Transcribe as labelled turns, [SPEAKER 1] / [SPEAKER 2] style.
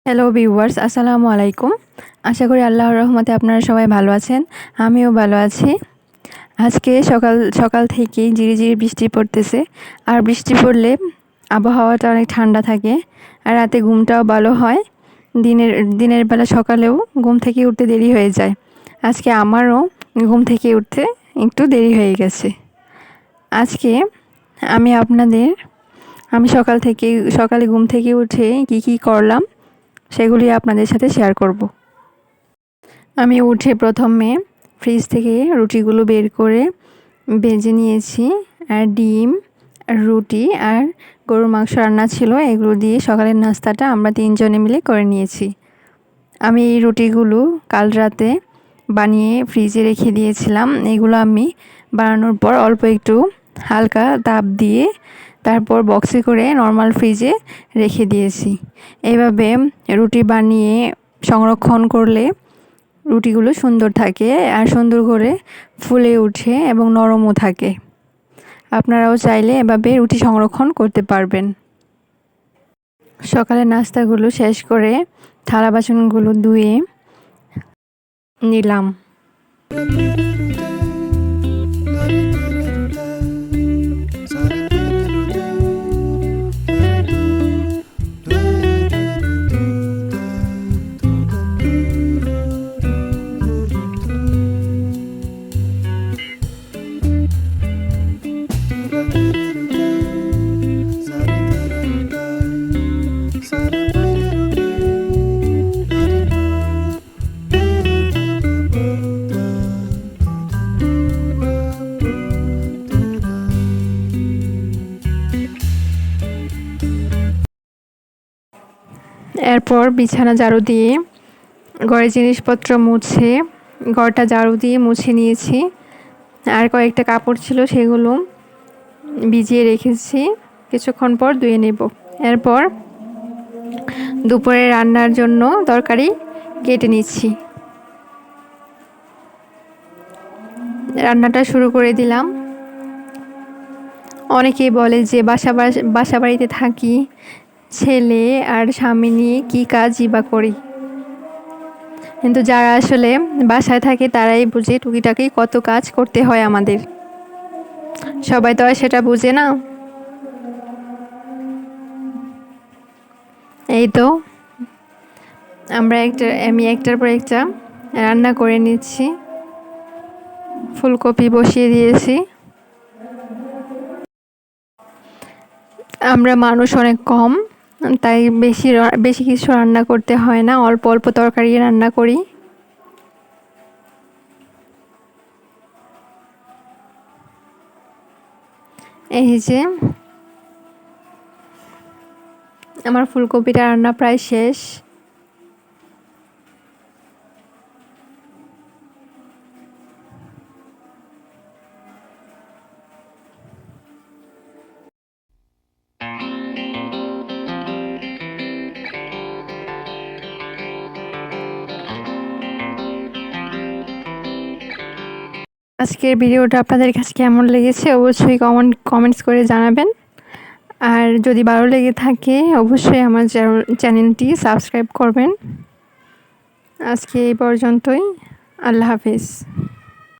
[SPEAKER 1] Hello viewers, আসসালামু আলাইকুম। আশা করি আল্লাহর রহমতে আপনারা সবাই ভালো আছেন। আমিও ভালো আছি। আজকে সকাল সকাল থেকেই ঝিরিঝিরি বৃষ্টি পড়তেছে। আর বৃষ্টি পড়লে আবহাওয়াটা অনেক ঠান্ডা থাকে আর রাতে ঘুমটাও ভালো হয়। দিনের দিনের বেলা সকালেও ঘুম থেকে উঠতে দেরি হয়ে যায়। আজকে আমারও ঘুম থেকে উঠতে একটু দেরি হয়ে গেছে। আজকে আমি আপনাদের আমি সকালে ঘুম থেকে উঠে কি করলাম সেগুলি আপনাদের সাথে শেয়ার করব। আমি উঠে প্রথমে ফ্রিজ থেকে রুটিগুলো বের করে ভেজে নিয়েছি। আর ডিম, রুটি আর গরুর মাংস রান্না ছিল, এগুলো দিয়ে সকালের নাস্তাটা আমরা 3 জনে মিলে করে নিয়েছি। আমি এই রুটিগুলো কাল রাতে বানিয়ে ফ্রিজে রেখে দিয়েছিলাম। এগুলো আমি বানানোর পর অল্প একটু হালকা তাপ দিয়ে তারপর বক্সে করে নর্মাল ফ্রিজে রেখে দিয়েছি। এইভাবে রুটি বানিয়ে সংরক্ষণ করলে রুটিগুলো সুন্দর থাকে আর সুন্দর করে ফুলে ওঠে এবং নরমও থাকে। আপনারাও চাইলে এভাবে রুটি সংরক্ষণ করতে পারবেন। সকালের নাস্তাগুলো শেষ করে থালা বাসনগুলো ধুয়ে নিলাম। এরপর বিছানা ঝাড়ু দিয়ে ঘরের জিনিসপত্র মুছে ঘরটা ঝাড়ু দিয়ে মুছে নিয়েছি। আর কয়েকটা কাপড় ছিল, সেগুলো ভিজিয়ে রেখেছি, কিছুক্ষণ পর ধুয়ে নেব। এরপর দুপুরে রান্নার জন্য তরকারি কেটে নিচ্ছি। রান্নাটা শুরু করে দিলাম। অনেকেই বলে যে বাসা বাড়িতে থাকি, ছেলে আর স্বামী নিয়ে কী কাজই বা করি, কিন্তু যারা আসলে বাসায় থাকে তারাই বুঝে টুকিটাকি কত কাজ করতে হয় আমাদের। সবাই তো আর সেটা বুঝে না। এই তো আমি একটার পর একটা রান্না করে নিচ্ছি। ফুলকপি বসিয়ে দিয়েছি। আমরা মানুষ অনেক কম, তাই বেশি কিছু রান্না করতে হয় না, অল্প অল্প তরকারি রান্না করি। এই যে আমার ফুলকপিটা রান্না প্রায় শেষ। আজকের ভিডিওটা আপনাদের কাছে কেমন লেগেছে অবশ্যই কমেন্টস করে জানাবেন। আর যদি ভালো লেগে থাকে অবশ্যই আমার চ্যানেলটি সাবস্ক্রাইব করবেন। আজকে এই পর্যন্তই। আল্লাহ হাফিজ।